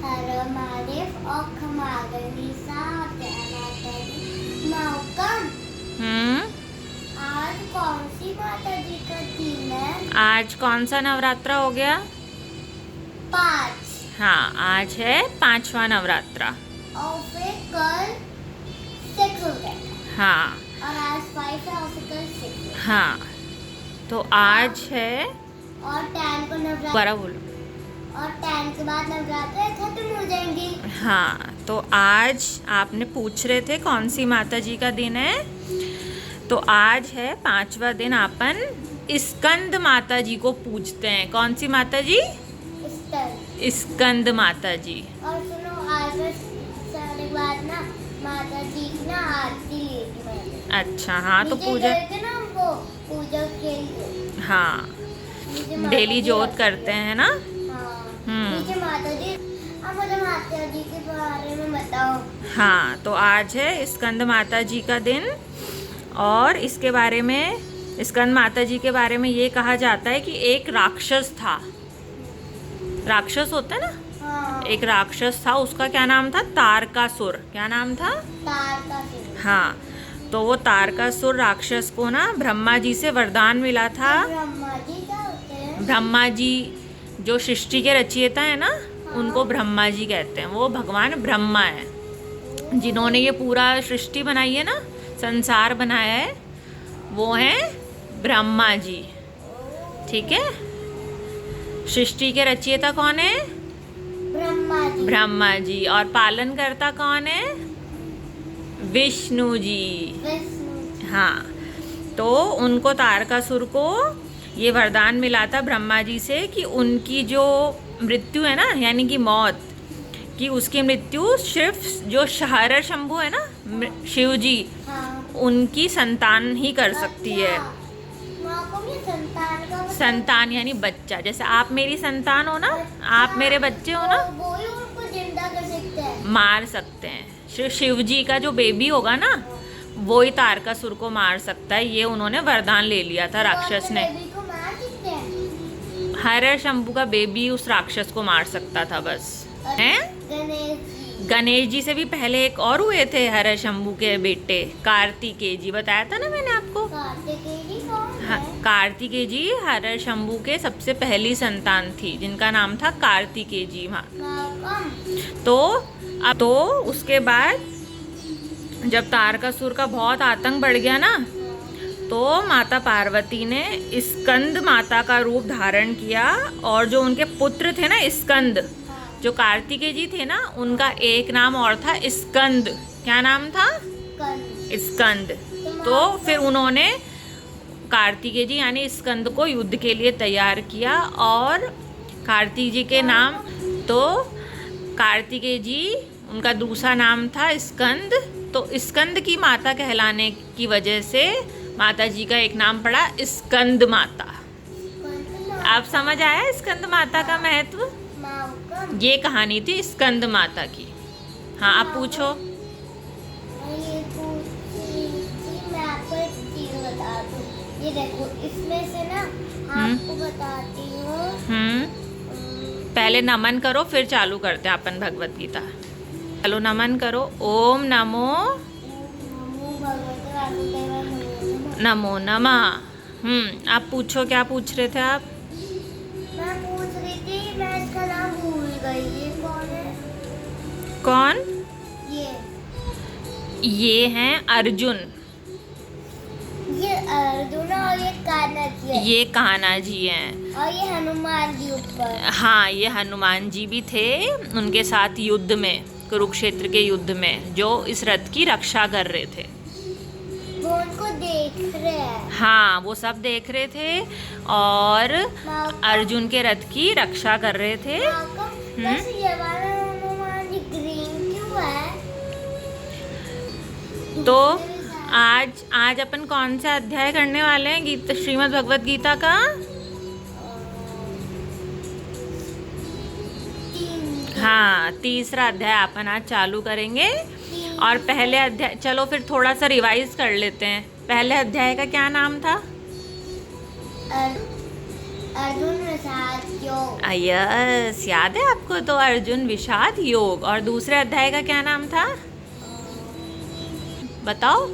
हर महादेव और खमागनी सा मौकम। आज कौन सी माता जी का दिन है? आज कौन सा नवरात्रा हो गया? 5। हाँ, आज है 5वां नवरात्रा। और फिर कल 6 हो गया। हाँ और आज 5 है और फिर कल 6 है। हाँ, तो आज है और 10 को नवरात्र। बड़ा बोलो। और 10 के बाद नवरात्र खत्म हो जाएंगी। हाँ, तो आज आपने पूछ रहे थे कौन सी माता जी का दिन है, तो आज है 5वां दिन। अपन स्कंद माता जी को पूजते हैं। कौन सी माता जी? स्कंद माता जी। और सुनो, आज सारे बाद ना माता जी की ना आरती लेती मैंने। अच्छा, हाँ, तो पूजा ना वो पूजा के लिए। हाँ, डेली जोत करते हैं ना। नीचे माता जी। अब मुझे माता जी के बारे में बताओ। हाँ, तो आज है स्कंद माता जी का दिन, और इसके बारे में, स्कंद माता जी के बारे में ये कहा जाता है कि एक राक्षस था। राक्षस होता है ना। हाँ। एक राक्षस था, उसका क्या नाम था? तारकासुर। क्या नाम था? तारकासुर। हाँ, तो वो तारकासुर राक्षस को ना ब्रह्मा जी से वरदान मिला था। ब्रह्मा जी क्या होते हैं? ब्रह्मा जी जो सृष्टि के रचयिता है ना, उनको ब्रह्मा जी कहते हैं। वो भगवान ब्रह्मा है, जिन्होंने ये पूरा सृष्टि बनाई है ना, संसार बनाया है, वो हैं ब्रह्मा जी। ठीक है। सृष्टि के रचयिता कौन है? ब्रह्मा जी। ब्रह्मा जी। और पालन करता कौन है? विष्णु जी। विष्णु। हाँ, तो उनको, तारकासुर को ये वरदान मिला था ब्रह्मा जी से कि उनकी जो मृत्यु है ना, यानी कि मौत, कि उसकी मृत्यु सिर्फ जो हरहर शंभु है ना, शिव जी, हाँ। उनकी संतान ही कर सकती है। संतान का संतान यानी बच्चा। जैसे आप मेरी संतान हो ना, आप मेरे बच्चे हो ना, वो ही उनको जिंदा कर सकते हैं, मार सकते हैं। सिर्फ शिव जी का जो बेबी होगा ना, वो ही तारकासुर को मार सकता है। ये उन्होंने वरदान ले लिया था राक्षस ने। बेबी को मार सकते हैं। हरहर शंभु का बेबी उस राक्षस को मार सकता था बस। हैं? गणेश जी से भी पहले एक और हुए थे हरहर शंभु के बेटे, कार्तिकेय जी। बताया था ना मैंने आपको। कार्तिकेय जी कौन है? कार्तिकेय जी हरहर शंभु के सबसे पहली संतान थी, जिनका नाम था कार्तिकेय जी। हाँ, तो उसके बाद जब तारकासुर का बहुत आतंक बढ़ गया ना, तो माता पार्वती ने स्कंद माता का रूप धारण किया, और जो उनके पुत्र थे ना स्कंद, जो कार्तिकेय जी थे ना, उनका एक नाम और था स्कंद। क्या नाम था? स्कंद। तो फिर उन्होंने कार्तिकेय जी यानी स्कंद को युद्ध के लिए तैयार किया, और कार्तिक जी के नाम, तो कार्तिकेय जी, उनका दूसरा नाम था स्कंद। तो स्कंद की माता कहलाने की वजह से माता जी का एक नाम पड़ा स्कंद माता। आप समझ आया स्कंद माता का महत्व? ये कहानी थी स्कंद माता की। हाँ, आप पूछो। मैं आपको एक चीज बता दूं। ये देखो, इसमें से ना आपको बताती हूँ। पहले नमन करो, फिर चालू करते हैं अपन भगवत गीता। चलो नमन करो। ओम नमो नमो नमः। आप पूछो, क्या पूछ रहे थे आप? मैं पूछ रही थी, मैं इसका नाम भूल गई। ये कौन है? कौन? ये हैं अर्जुन। ये अर्जुन और ये कान्हा जी है। ये कान्हा जी हैं। और ये हनुमान जी ऊपर। हाँ, ये हनुमान जी भी थे उनके साथ युद्ध में, कुरुक्षेत्र के युद्ध में, जो इस रथ की रक्षा कर रहे थे। वो उनको देख रहे हैं। हाँ, वो सब देख रहे थे और अर्जुन के रथ की रक्षा कर रहे थे। वैसे ये वाला हनुमान जी ग्रीन क्यों है? तो आज अपन कौन सा अध्याय करने वाले हैं श्रीमद् भगवत गीता का? हाँ, तीसरा अध्याय अपन आज चालू करेंगे। और पहले अध्याय, चलो फिर थोड़ा सा रिवाइज कर लेते हैं। पहले अध्याय का क्या नाम था? अर्जुन विषाद योग। यस, याद है आपको? तो अर्जुन विषाद योग। और दूसरे अध्याय का क्या नाम था, बताओ?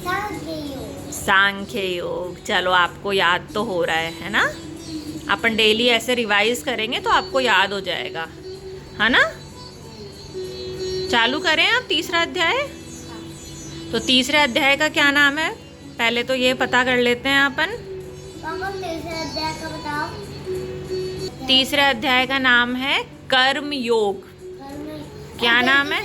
सांख्य योग। सांख्य योग। चलो, आपको याद तो हो रहा है ना? अपन डेली ऐसे रिवाइज करेंगे तो आपको याद हो जाएगा, है ना? चालू करें आप तीसरा अध्याय। तो तीसरे अध्याय का क्या नाम है, पहले तो ये पता कर लेते हैं अपन। पापा तीसरे अध्याय का बताओ। तीसरे अध्याय का नाम है कर्म योग। कर्म। क्या नाम है?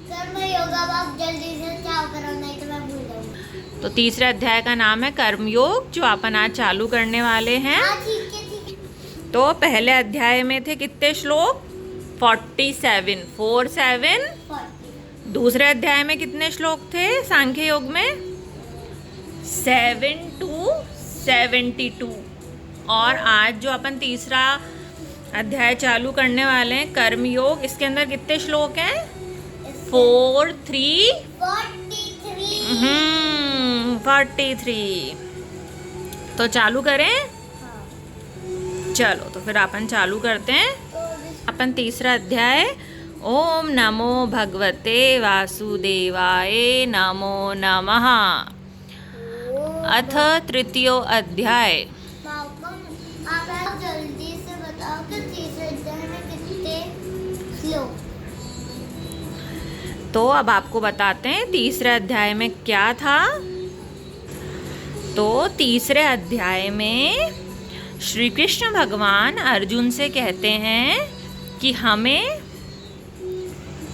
कर्म योग। अब आप जल्दी से चालू करो, नहीं तो मैं भूल जाऊंगी। तो तीसरे अध्याय का नाम है कर्म योग, जो अपन आज चालू करने वाले हैं। हाँ, ठीक है, ठीक है। तो पहले अध्याय में थे कितने श्लोक? 47, 47। 40। दूसरे अध्याय में कितने श्लोक थे सांख्य योग में? 7 to 72। और आज जो अपन तीसरा अध्याय चालू करने वाले हैं कर्म योग, इसके अंदर कितने श्लोक हैं? 4, 3, 43। तो चालू करें? हाँ। चलो, तो फिर अपन चालू करते हैं। तो अपन तीसरा अध्याय, ओम नमो भगवते वासुदेवाय नमो नमः। अथ तृतीय अध्याय। आप जल्दी से बताओ कि तीसरे अध्याय में कितने श्लोक? तो अब आपको बताते हैं तीसरे अध्याय में क्या था। तो तीसरे अध्याय में श्री कृष्ण भगवान अर्जुन से कहते हैं कि हमें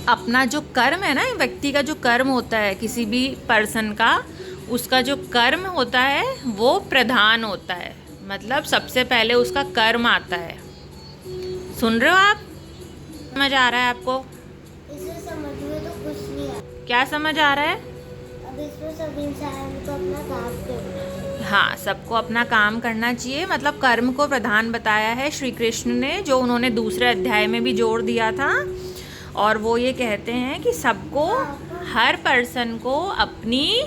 अपना जो कर्म है ना, व्यक्ति का जो कर्म होता है, किसी भी पर्सन का, उसका जो कर्म होता है वो प्रधान होता है। मतलब सबसे पहले उसका कर्म आता है। सुन रहे हो आप? समझ आ रहा है आपको? इसे समझ में तो कुछ नहीं आता। क्या समझ आ रहा है? अब इसमें सब इंसान को अपना काम करना है। हाँ, सबको अपना काम करना चाहिए। मतलब कर्म को प्रधान बताया है श्री कृष्ण ने, जो उन्होंने दूसरे अध्याय में भी जोड़ दिया था। और वो ये कहते हैं कि सबको, हर पर्सन को अपनी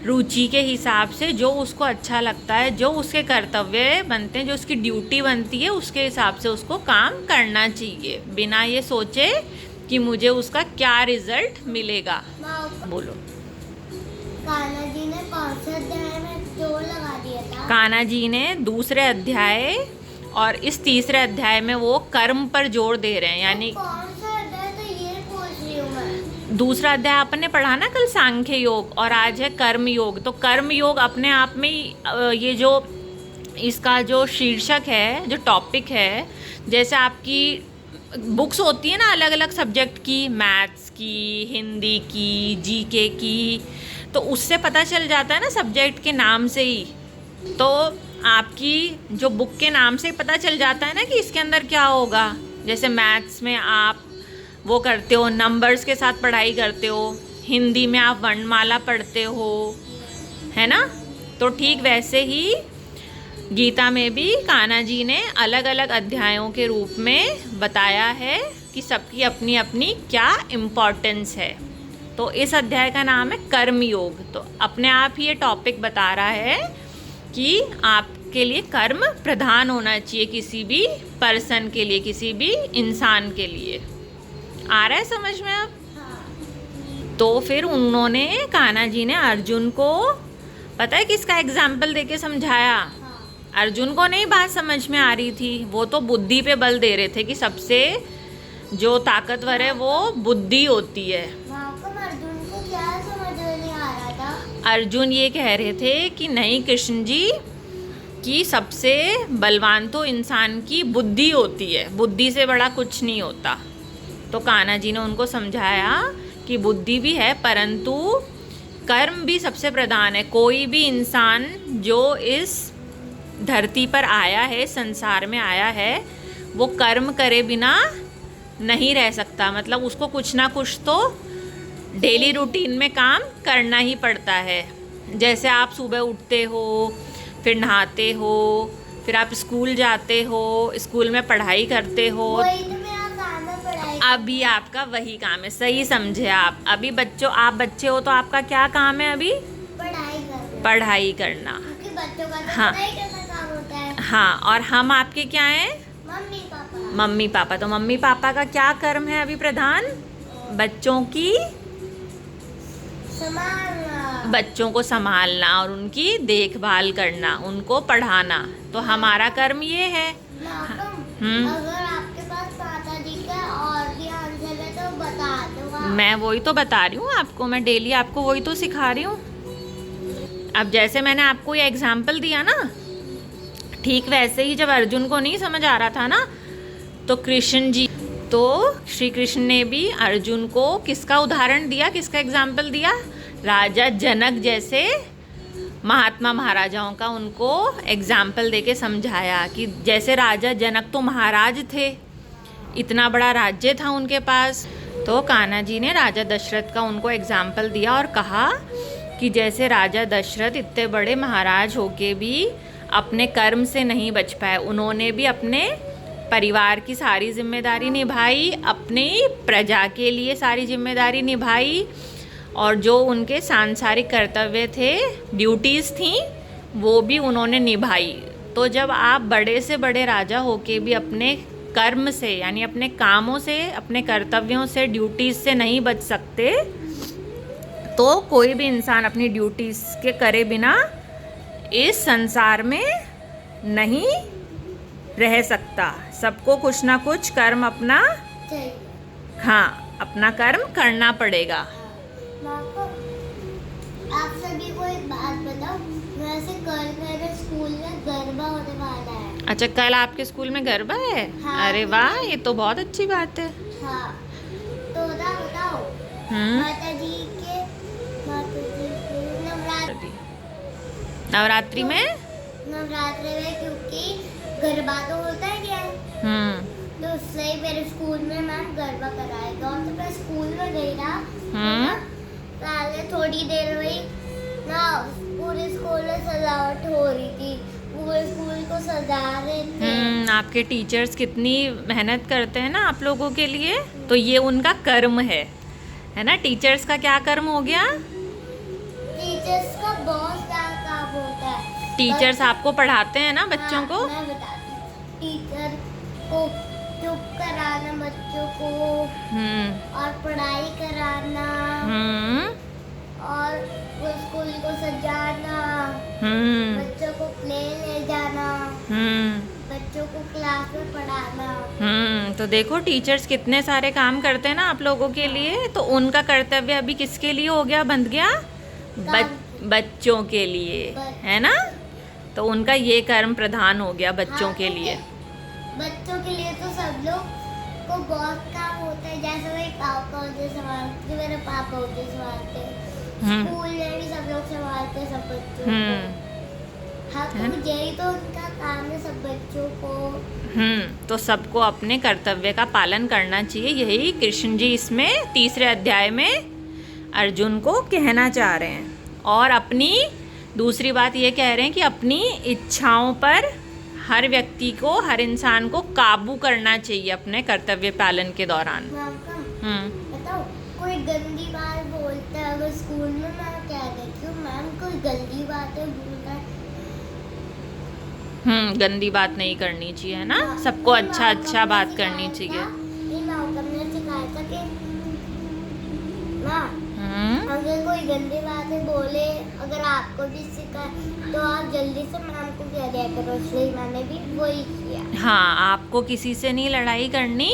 रुचि के हिसाब से जो उसको अच्छा लगता है, जो उसके कर्तव्य बनते हैं, जो उसकी ड्यूटी बनती है, उसके हिसाब से उसको काम करना चाहिए, बिना ये सोचे कि मुझे उसका क्या रिजल्ट मिलेगा। बोलो। कान्हा जी ने कौन से अध्याय में जोर लगा दिया था? कान्हा जी ने दूसरे अध्याय और इस तीसरे अध्याय में वो कर्म पर जोर दे रहे हैं। यानी कौन सा अध्याय? तो ये पूछ रही हूँ मैं। दूसरा अध्याय अपन ने पढ़ा ना कल, सांख्य योग, और आज है कर्म योग। तो कर्म योग अपने आप में ही ये जो इसका जो शीर्षक है, जो टॉपिक है, जैसे आपकी बुक्स होती है ना अलग अलग सब्जेक्ट की, मैथ्स की, हिंदी की, जीके की, तो उससे पता चल जाता है ना सब्जेक्ट के नाम से ही। तो आपकी जो बुक के नाम से पता चल जाता है ना कि इसके अंदर क्या होगा। जैसे मैथ्स में आप वो करते हो, नंबर्स के साथ पढ़ाई करते हो, हिंदी में आप वर्णमाला पढ़ते हो, है ना? तो ठीक वैसे ही गीता में भी कान्हा जी ने अलग अलग अध्यायों के रूप में बताया है कि सबकी अपनी अपनी क्या इम्पोर्टेंस है। तो इस अध्याय का नाम है कर्म योग। तो अपने आप ही ये टॉपिक बता रहा है कि आपके लिए कर्म प्रधान होना चाहिए, किसी भी पर्सन के लिए, किसी भी इंसान के लिए। आ रहा है समझ में अब? हाँ। तो फिर उन्होंने, कान्हा जी ने अर्जुन को, पता है किसका एग्जाम्पल देके समझाया? हाँ। अर्जुन को नहीं बात समझ में आ रही थी, वो तो बुद्धि पे बल दे रहे थे कि सबसे जो ताकतवर है वो बुद्धि होती है। अर्जुन को क्या समझ में नहीं आ रहा था? अर्जुन ये कह रहे थे कि नहीं कृष्ण जी, कि सबसे बलवान तो इंसान की बुद्धि होती है, बुद्धि से बड़ा कुछ नहीं होता। तो कान्हा जी ने उनको समझाया कि बुद्धि भी है, परंतु कर्म भी सबसे प्रधान है। कोई भी इंसान जो इस धरती पर आया है, संसार में आया है, वो कर्म करे बिना नहीं रह सकता। मतलब उसको कुछ ना कुछ तो डेली रूटीन में काम करना ही पड़ता है। जैसे आप सुबह उठते हो, फिर नहाते हो, फिर आप स्कूल जाते हो, स्कूल में पढ़ाई करते हो। वही तो मेरा काम है, पढ़ाई। अभी आपका वही काम है, सही समझे आप। अभी आप बच्चे हो तो आपका क्या काम है अभी? पढ़ाई करना। पढ़ाई करना। क्योंकि बच्चों का तो हाँ। पढ़ाई करना काम होता है, हाँ, और हम आपके क्या हैं? Mummy papa. Mummy papa. तो मम्मी पापा का क्या कर्म है अभी प्रधान? बच्चों की संभालना। बच्चों को संभालना और उनकी देखभाल करना, उनको पढ़ाना। तो हमारा कर्म ये है। अगर आपके पास माता जी का और भी आंसर है तो बता दो आप। मैं वही तो बता रही हूँ आपको, मैं डेली आपको वही तो सिखा रही हूँ। अब जैसे मैंने आपको ये एग्जाम्पल दिया ना, ठीक वैसे ही जब अर्जुन को नहीं समझ आ रहा था ना, तो श्री कृष्ण ने भी अर्जुन को किसका उदाहरण दिया, किसका एग्जाम्पल दिया? राजा जनक जैसे महात्मा महाराजाओं का उनको एग्जाम्पल देके समझाया कि जैसे राजा जनक तो महाराज थे, इतना बड़ा राज्य था उनके पास। तो कान्हा जी ने राजा दशरथ का उनको एग्जाम्पल दिया और कहा कि जैसे राजा दशरथ इतने बड़े महाराज होके भी अपने कर्म से नहीं बच पाए, उन्होंने भी अपने परिवार की सारी जिम्मेदारी निभाई, अपनी प्रजा के लिए सारी जिम्मेदारी निभाई, और जो उनके सांसारिक कर्तव्य थे, ड्यूटीज़ थी, वो भी उन्होंने निभाई। तो जब आप बड़े से बड़े राजा होके भी अपने कर्म से, यानी अपने कामों से, अपने कर्तव्यों से, ड्यूटीज़ से नहीं बच सकते, तो कोई भी इंसान अपनी ड्यूटीज़ के करे बिना इस संसार में नहीं रह सकता। सबको कुछ ना कुछ कर्म अपना, हाँ, अपना कर्म करना पड़ेगा। आप सभी को एक बात बताओ, वैसे कल मेरे स्कूल में गरबा होने वाला है। अच्छा, कल आपके स्कूल में गरबा है? हाँ, अरे वाह, ये तो बहुत अच्छी बात है। हाँ, तो बताओ माता जी के नवरात्रि में क्योंकि गरबा तो होता है क्या, तो उससे ही मेरे स्कूल में मैम गरबा कराएगा। और तो मैं स्कूल में गई ना, पहले थोड़ी देर हुई ना, पूरे स्कूल में सजावट हो रही थी, पूरे स्कूल को सजा रहे थे। आपके टीचर्स कितनी मेहनत करते हैं ना आप लोगों के लिए, तो ये उनका कर्म है ना? टीचर्स का क्या कर्म हो गया? टीचर्स का बहुत सारा काम होता है। टीचर्स आपको पढ़ाते हैं ना बच्चों को? मैं बताती हूँ, टीचर को चुप कराना बच्चों को, और पढ़ाई कराना, और वो स्कूल को सजाना, बच्चों को प्ले ले जाना, बच्चों को क्लास में पढ़ाना। तो देखो टीचर्स कितने सारे काम करते हैं ना आप लोगों के लिए। तो उनका कर्तव्य अभी किसके लिए हो गया, बंध गया? बच्चों के लिए, है ना? तो उनका ये कर्म प्रधान हो गया बच्चों के लिए। बच्चों के लिए तो सब लोग को बहुत काम होता है, जैसे मेरे पापा होते संभालते, मेरे पापा होते संभालते, स्कूल में भी सब लोग संभालते सब बच्चों को। हाँ, तो यही तो उनका काम है, सब बच्चों को। तो सबको अपने कर्तव्य का पालन करना चाहिए, यही कृष्ण जी इसमें 3रे अध्याय में अर्जुन को कहना चाह रहे हैं। और अपनी दूसरी बात ये कह रहे हैं कि अपनी इच्छाओं पर हर व्यक्ति को, हर इंसान को काबू करना चाहिए अपने कर्तव्य पालन के दौरान। बताओ, कोई गंदी बात बोलता है अगर स्कूल में, मैं क्या कहती हूँ, मैम कोई गंदी बातें बोलता है, गंदी बात नहीं करनी चाहिए, है ना? सबको अच्छा बात करनी चाहिए। अगर कोई गंदी बातें बोले, अगर आपको भी सिखाए, तो आप जल्दी से मैम को कह दिया करो, इसलिए मैंने भी वही किया। हाँ, आपको किसी से नहीं लड़ाई करनी,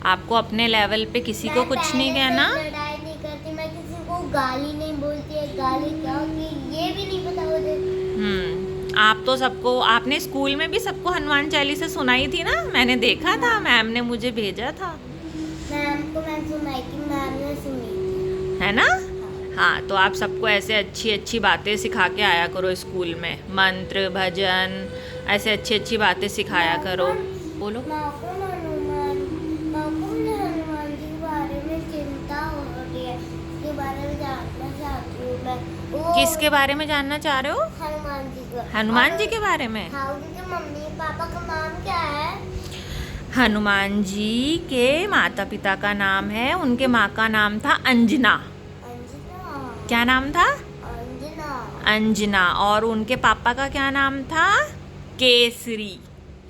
आपको अपने लेवल पे किसी को कुछ नहीं कहना। लड़ाई नहीं करती, मैं किसी को गाली नहीं बोलती है, गाली क्या होती है ये भी नहीं पता मुझे। आप तो सबको, आपने स्कूल में भी सबको हनुमान चालीसा सुनाई थी ना? मैंने देखा था, मैम ने मुझे भेजा था। मैम को मैं सुनाई थी, मैम ने सुनी, है ना? हाँ, तो आप सबको ऐसे अच्छी बातें सिखा के आया करो स्कूल में, मंत्र भजन, ऐसे अच्छी बातें सिखाया करो। बोलो। हनुमान जी के बारे में चिंता हो रही है, इसके बारे में जानना चाहती हूँ मैं। किसके बारे में जानना चाह रहे हो? हनुमान जी का। हनुमान जी के बारे में? हाँ, उनके मम्मी पापा का नाम क्या है? हनुमान जी के माता पिता का नाम है, उनके माँ का नाम था अंजना। क्या नाम था? अंजना। अंजना। और उनके पापा का क्या नाम था? केसरी।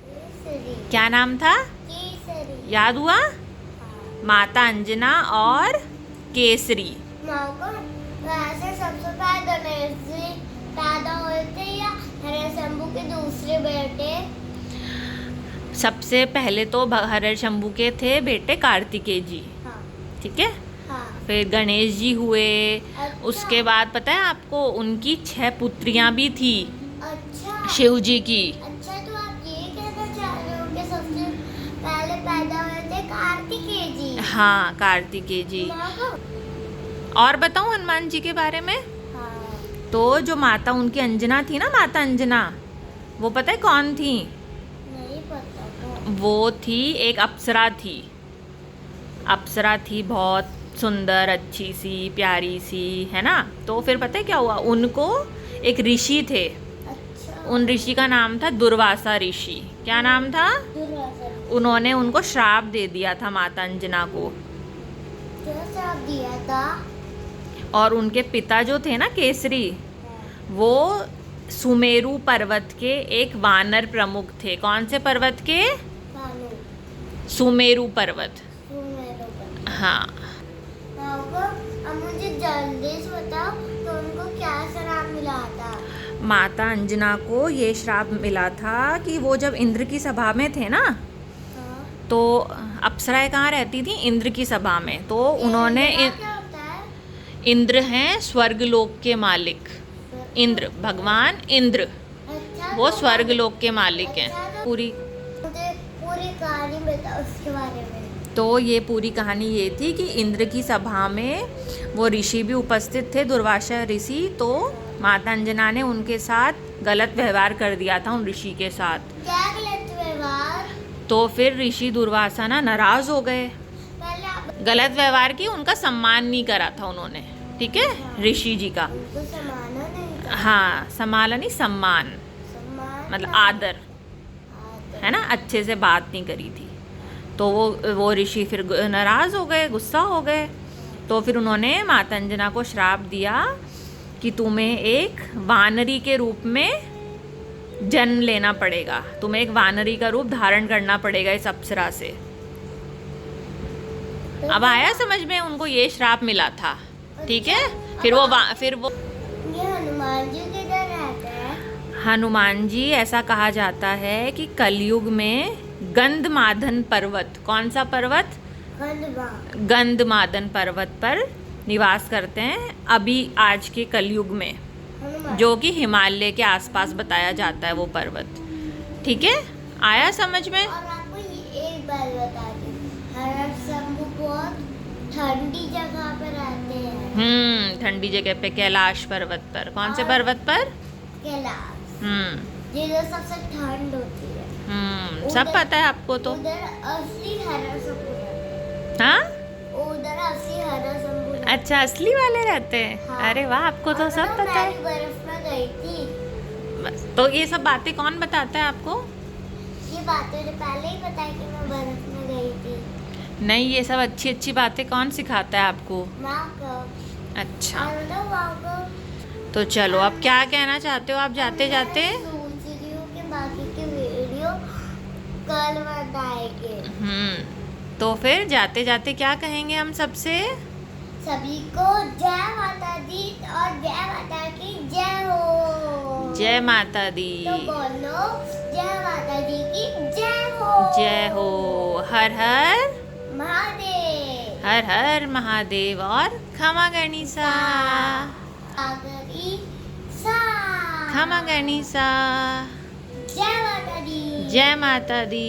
केसरी। क्या नाम था? केसरी। याद हुआ? हाँ। माता अंजना और केसरी। माँ को वैसे सबसे पहले गणेश जी पैदा हुए थे या हिरण्यशंभु के दूसरे बेटे? सबसे पहले तो हिरण्यशंभु के थे बेटे कार्तिकेय जी, हाँ। ठीक है। हाँ। फिर गणेश जी हुए। अच्छा। उसके बाद पता है आपको उनकी 6 पुत्रियां भी थी अच्छा। शिव जी की। अच्छा, तो आप ये कहना चाह रहे हो कि सबसे पहले पैदा हुए थे कार्तिकेय जी? हाँ, कार्तिकेय जी। माँ को? और बताऊं हनुमान जी के बारे में? हाँ। तो जो माता उनकी अंजना थी ना, माता अंजना, वो पता है कौन थी? नहीं पता था। वो थी एक अप्सरा थी। अप्सरा थी, बहुत सुंदर, अच्छी सी, प्यारी सी, है ना। तो फिर पता है क्या हुआ, उनको एक ऋषि थे। अच्छा। उन ऋषि का नाम था दुर्वासा ऋषि। क्या नाम था? दुर्वासा। उन्होंने उनको श्राप दे दिया था माता अंजना को। क्या श्राप दिया था? और उनके पिता जो थे ना केसरी, वो सुमेरु पर्वत के एक वानर प्रमुख थे। कौन से पर्वत के? भानु। सुमेरु पर्वत। सुमेरु पर्वत। हाँ। अब मुझे जल्दी से बताओ तो उनको क्या श्राप मिला था? माता अंजना को ये श्राप मिला था कि वो जब इंद्र की सभा में थे ना, हाँ। तो अप्सराएं कहाँ रहती थी? इंद्र की सभा में। तो उन्होंने क्या होता है? इंद्र हैं स्वर्गलोक के मालिक। इंद्र, भगवान इंद्र, अच्छा, वो तो स्वर्गलोक के मालिक हैं। अच्छा, तो पूरी मुझे पूरी कहानी बताओ उसके बारे में। तो ये पूरी कहानी ये थी कि इंद्र की सभा में वो ऋषि भी उपस्थित थे, दुर्वासा ऋषि। तो माता अंजना ने उनके साथ गलत व्यवहार कर दिया था, उन ऋषि के साथ। क्या गलत व्यवहार? तो फिर ऋषि दुर्वासा ना नाराज हो गए। पहले आप गलत व्यवहार की, उनका सम्मान नहीं करा था उन्होंने, ठीक है, ऋषि जी का। उनको समाना नहीं था। हाँ, सम्मान नहीं, सम्मान सम्मान मतलब था। आदर, है ना, अच्छे से बात नहीं करी थी। तो वो ऋषि फिर नाराज हो गए, गुस्सा हो गए। तो फिर उन्होंने माता अंजना को श्राप दिया कि तुम्हें एक वानरी के रूप में जन्म लेना पड़ेगा, तुम्हें एक वानरी का रूप धारण करना पड़ेगा इस अप्सरा से। अब आया समझ में? उनको ये श्राप मिला था, ठीक है। फिर वो ये हनुमान जी किधर रहते हैं? हनुमान जी, ऐसा कहा जाता है कि कलयुग में गंधमादन पर्वत, कौन सा पर्वत? गंधमादन पर्वत पर निवास करते हैं अभी आज के कलयुग में, हनुमान। जो कि हिमालय के आसपास बताया जाता है वो पर्वत, ठीक है। आया समझ में? और आपको ये एक बात बता दूं, हिरण्यशंभु बहुत ठंडी जगह पर रहते हैं। ठंडी जगह पे, कैलाश पर्वत पर। कौन से पर्वत पर? कैलाश। हम्म जिधर सबसे ठंड होती है। सब पता है आपको तो। उधर असली हिरण्यशंभु रहते हाँ, हैं। उधर असली हिरण्यशंभु रहते हैं। अच्छा, असली वाले रहते हैं। हाँ। अरे वाह, आपको तो सब पता है। मैं भी बर्फ में गई थी। बस, तो ये सब बातें कौन बताता है आपको? ये बातें तो पहले ही पता है कि मैं बर्फ में गई थी। नहीं, ये सब अच्छी अच्छी बातें कौन सिखाता है आपको? माँ को। अच्छा, और ना माँ को। तो चलो, अब क्या कहना चाहते हो आप जाते जाते? मैं सोच रही हूँ कि बाकी की वीडियो कल बनाएंगे। तो फिर जाते जाते क्या कहेंगे हम सबसे? सभी को जय माता दी और जय माता की जय हो। जय माता दी। तो बोलो जय माता दी की जय हो। जय हो। हर हर महादेव। हर हर महादेव। और खमा गणिसा। आगरी सा। खमा गणिसा। जय माता दी। जय माता दी।